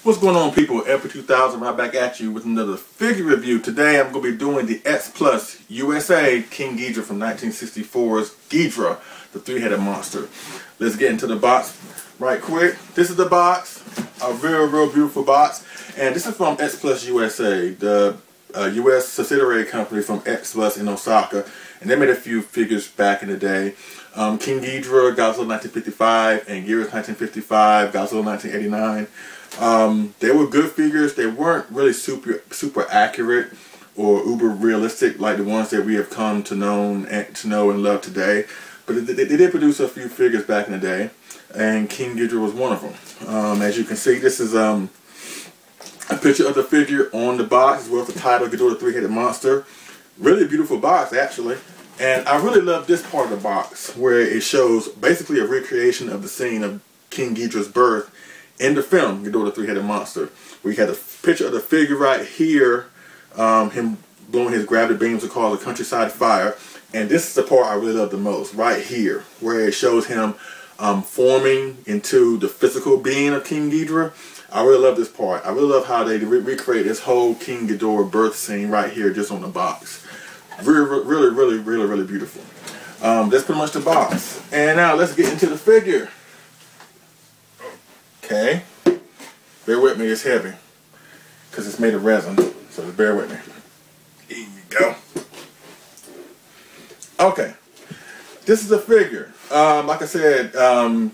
What's going on, people? Epic 2000 right back at you with another figure review. Today I'm going to be doing the X Plus USA King Ghidorah from 1964's Ghidorah, the three-headed monster. Let's get into the box right quick. This is the box, a real beautiful box, and this is from X Plus USA, the US subsidiary company from X Plus in Osaka, and they made a few figures back in the day. King Ghidorah, Godzilla 1955, and Ghidorah 1955, Godzilla 1989. They were good figures. They weren't really super accurate or uber realistic like the ones that we have come to know and love today. But they did produce a few figures back in the day, and King Ghidorah was one of them. As you can see, this is a picture of the figure on the box, as well as the title, Ghidorah the Three-Headed Monster. Really beautiful box, actually. And I really love this part of the box, where it shows basically a recreation of the scene of King Ghidorah's birth in the film, Ghidorah the Three-Headed Monster. We had a picture of the figure right here, him blowing his gravity beams to cause a countryside fire. And this is the part I really love the most, right here, where it shows him forming into the physical being of King Ghidorah. I really love this part. I really love how they recreate this whole King Ghidorah birth scene right here just on the box. Really beautiful. That's pretty much the box. And now let's get into the figure. Okay, bear with me, it's heavy because it's made of resin, so just bear with me. Here you go. Okay, this is a figure. Like I said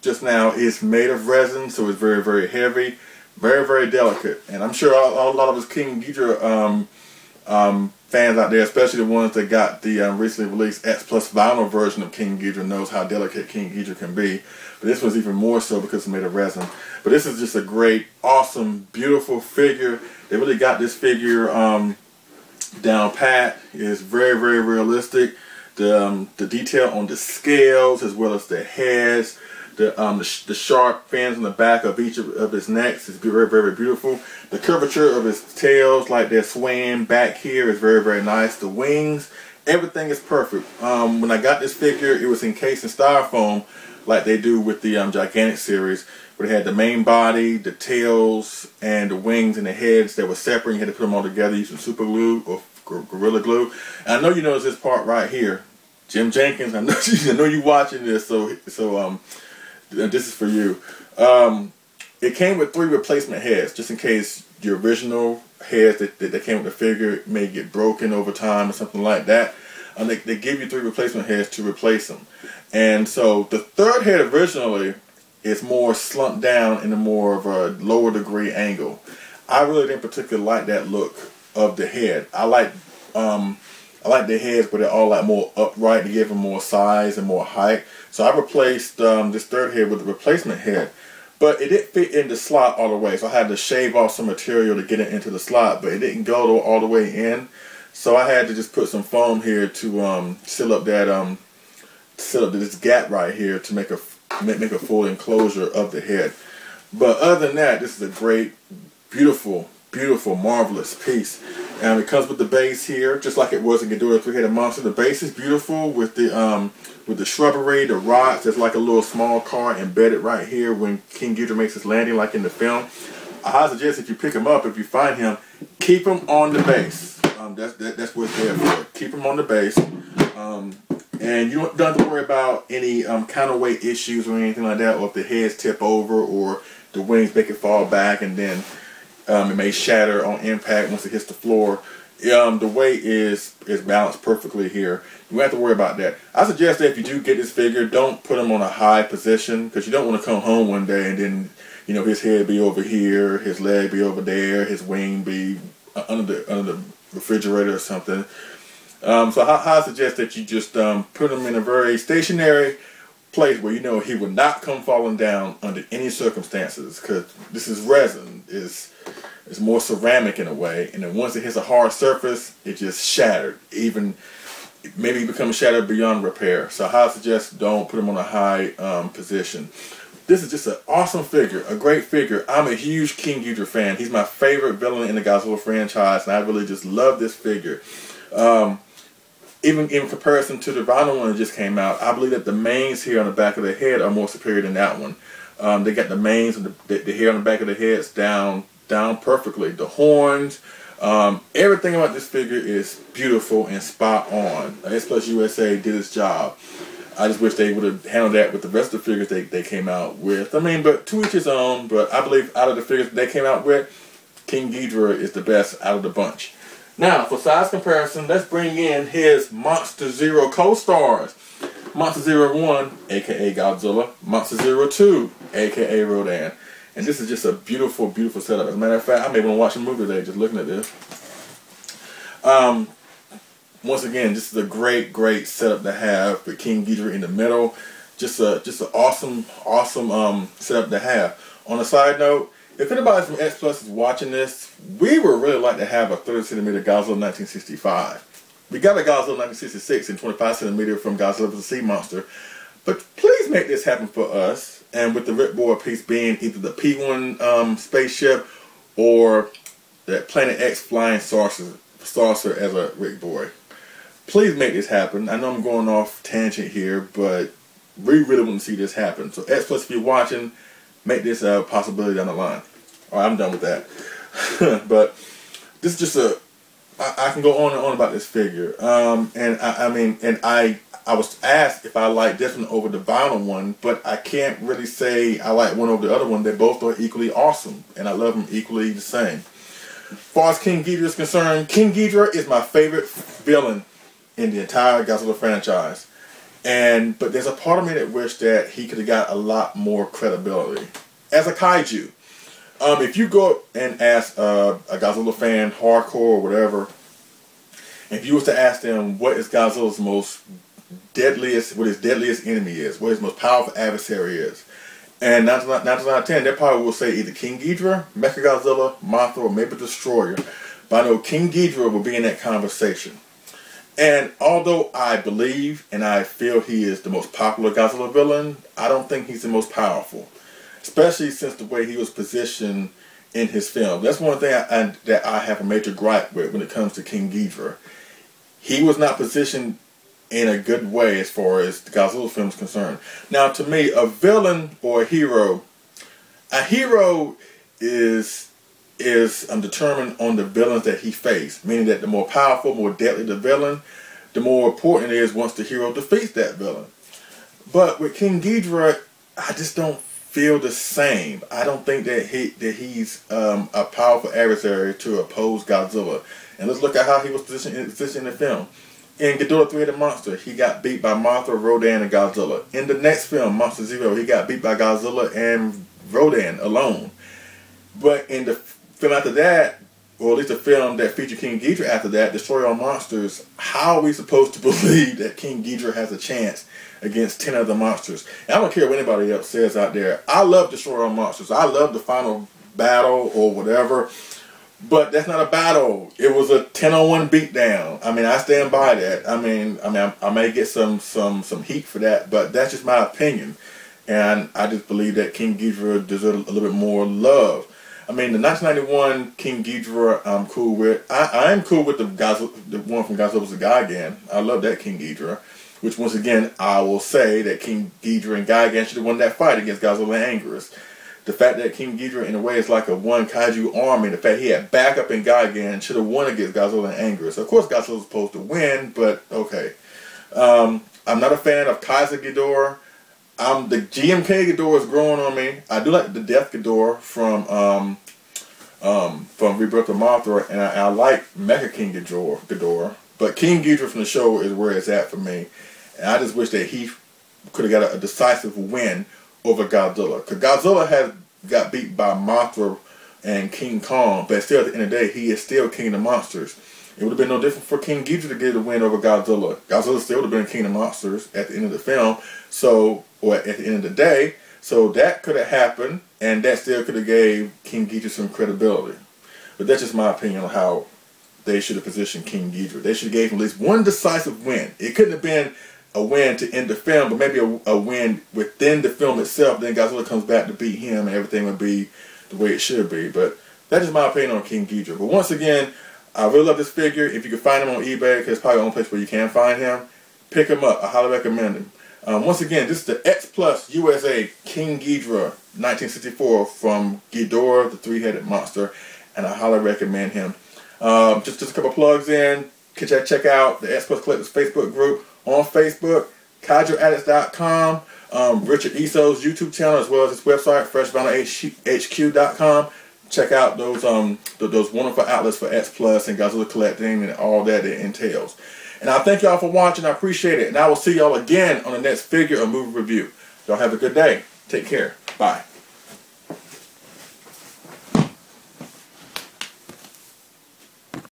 just now, it's made of resin, so it's very heavy, very delicate. And I'm sure a lot of us King Ghidorah fans out there, especially the ones that got the recently released X Plus vinyl version of King Ghidorah, knows how delicate King Ghidorah can be. But this one's even more so because it's made of resin. But this is just a great, awesome, beautiful figure. They really got this figure down pat. It's very realistic. The detail on the scales, as well as the heads, the sharp fins on the back of each of his necks is very beautiful. The curvature of his tails, like they're swaying back here, is very nice. The wings, everything is perfect. When I got this figure, it was encased in styrofoam, like they do with the Gigantic series, where they had the main body, the tails, and the wings and the heads that were separate. You had to put them all together using super glue or Gorilla Glue. And I know you notice this part right here, Jim Jenkins. I know you watching this, so this is for you. It came with 3 replacement heads, just in case the original heads that came with the figure may get broken over time or something like that. They give you 3 replacement heads to replace them. And so the third head originally is more slumped down in a more of a lower degree angle. I really didn't particularly like that look of the head. I like the heads, but they're all like more upright to give them more size and more height. So I replaced this third head with a replacement head. But it didn't fit in the slot all the way, so I had to shave off some material to get it into the slot, but it didn't go all the way in. So I had to just put some foam here to seal up this gap right here to make a full enclosure of the head. But other than that, this is a great, beautiful, marvelous piece. And it comes with the base here, just like it was in Ghidorah the Three-Headed Monster. The base is beautiful with the shrubbery, the rocks. There's like a little small car embedded right here when King Ghidorah makes his landing, like in the film. I suggest if you pick him up, if you find him, keep him on the base. That's what it's there for. Keep him on the base. And you don't have to worry about any counterweight issues or anything like that, or if the heads tip over or the wings make it fall back and then it may shatter on impact once it hits the floor. The weight is balanced perfectly here. You don't have to worry about that. I suggest that if you do get this figure, don't put him on a high position, because you don't want to come home one day and then, you know, his head be over here, his leg be over there, his wing be under the refrigerator or something. So I suggest that you just put him in a very stationary place where you know he will not come falling down under any circumstances, because this is resin. It's more ceramic in a way, and then once it hits a hard surface, it just shattered. Even maybe becomes shattered beyond repair. So I suggest don't put him on a high position. This is just an awesome figure, a great figure. I'm a huge King Ghidorah fan. He's my favorite villain in the Godzilla franchise, and I really just love this figure. Even in comparison to the vinyl one that just came out, I believe that the manes here on the back of the head are more superior than that one. They got the manes and the hair on the back of the heads down down perfectly. The horns, everything about this figure is beautiful and spot on. S Plus USA did its job. I just wish they would have handled that with the rest of the figures they came out with. I mean, but to each his own. But I believe out of the figures they came out with, King Ghidorah is the best out of the bunch. Now, for size comparison, let's bring in his Monster Zero co-stars. Monster Zero 1, a.k.a. Godzilla. Monster Zero 2, a.k.a. Rodan. And this is just a beautiful, beautiful setup. As a matter of fact, I may want to watch a movie today just looking at this. Once again, this is a great, great setup to have with King Ghidorah in the middle. Just an awesome, awesome setup to have. On a side note, if anybody from X Plus is watching this, we would really like to have a 30cm Godzilla 1965. We got a Godzilla 1966 and 25cm from Godzilla vs. Sea Monster. But please make this happen for us. And with the ripboard piece being either the P1 spaceship or that Planet X flying saucer as a ripboard. Please make this happen. I know I'm going off tangent here, but we really want to see this happen. So X Plus, if you're watching, make this a possibility down the line. Alright, I'm done with that. But this is just I can go on and on about this figure. And I was asked if I like this one over the vinyl one, but I can't really say I like one over the other one. They both are equally awesome, and I love them equally the same. As far as King Ghidorah is concerned, King Ghidorah is my favorite villain in the entire Godzilla franchise. But there's a part of me that wish that he could have got a lot more credibility. As a kaiju, if you go and ask a Godzilla fan, hardcore or whatever, if you was to ask them what is Godzilla's most deadliest, what his deadliest enemy is, what his most powerful adversary is, and 9 times out of 10, they probably will say either King Ghidorah, Mechagodzilla, Mothra, or maybe Destroyer. But I know King Ghidorah will be in that conversation. And although I believe and I feel he is the most popular Godzilla villain, I don't think he's the most powerful. Especially since the way he was positioned in his film. That's one thing that I have a major gripe with when it comes to King Ghidorah. He was not positioned in a good way as far as the Godzilla film is concerned. Now, to me, a villain or a hero is determined on the villains that he faced. Meaning that the more powerful, more deadly the villain, the more important it is once the hero defeats that villain. But with King Ghidorah, I just don't feel the same. I don't think that he's a powerful adversary to oppose Godzilla. And let's look at how he was positioned in the film. In Ghidorah 3-Headed Monster, he got beat by Mothra, Rodan, and Godzilla. In the next film, Monster Zero, he got beat by Godzilla and Rodan alone. But in the film after that, or at least the film that featured King Ghidorah after that, Destroy All Monsters, how are we supposed to believe that King Ghidorah has a chance against 10 other monsters? And I don't care what anybody else says out there. I love Destroy All Monsters. I love the final battle or whatever. But that's not a battle. It was a 10-on-1 beatdown. I mean, I stand by that. I mean, I may get some heat for that, but that's just my opinion. And I just believe that King Ghidorah deserves a little bit more love. I mean, the 1991 King Ghidorah, I'm cool with. I am cool with the one from Godzilla vs. Gigan. I love that King Ghidorah. Which, once again, I will say that King Ghidorah and Gigan should have won that fight against Godzilla and Anguirus. The fact that King Ghidorah, in a way, is like a one kaiju army. The fact he had backup in Gigan should have won against Godzilla and Anguirus. Of course, Godzilla was supposed to win, but okay. I'm not a fan of Kaiser Ghidorah. The GMK Ghidorah is growing on me. I do like the Death Ghidorah from Rebirth of Mothra, and I like Mecha King Ghidorah. But King Ghidorah from the show is where it's at for me. And I just wish that he could have got a decisive win over Godzilla. Because Godzilla got beat by Mothra and King Kong, but still at the end of the day, he is still king of the monsters. It would have been no different for King Ghidorah to get a win over Godzilla. Godzilla still would have been king of the monsters at the end of the film, or at the end of the day. So that could have happened, and that still could have gave King Ghidorah some credibility. But that's just my opinion on how they should have positioned King Ghidorah. They should have gave him at least one decisive win. It couldn't have been a win to end the film, but maybe a win within the film itself. Then Godzilla comes back to beat him, and everything would be the way it should be. But that's just my opinion on King Ghidorah. But once again, I really love this figure. If you can find him on eBay, because it's probably the only place where you can find him, pick him up. I highly recommend him. Once again, this is the X Plus USA King Ghidorah 1964 from Ghidorah, the three-headed monster, and I highly recommend him. Just a couple plugs in. Check out the X Plus Collectors Facebook group on Facebook, KaijuAddicts.com, Richard Esso's YouTube channel, as well as his website, FreshVinylHQ.com. Check out those wonderful outlets for X Plus and Godzilla collecting and all that it entails. And I thank y'all for watching. I appreciate it. And I will see y'all again on the next figure or movie review. Y'all have a good day. Take care. Bye.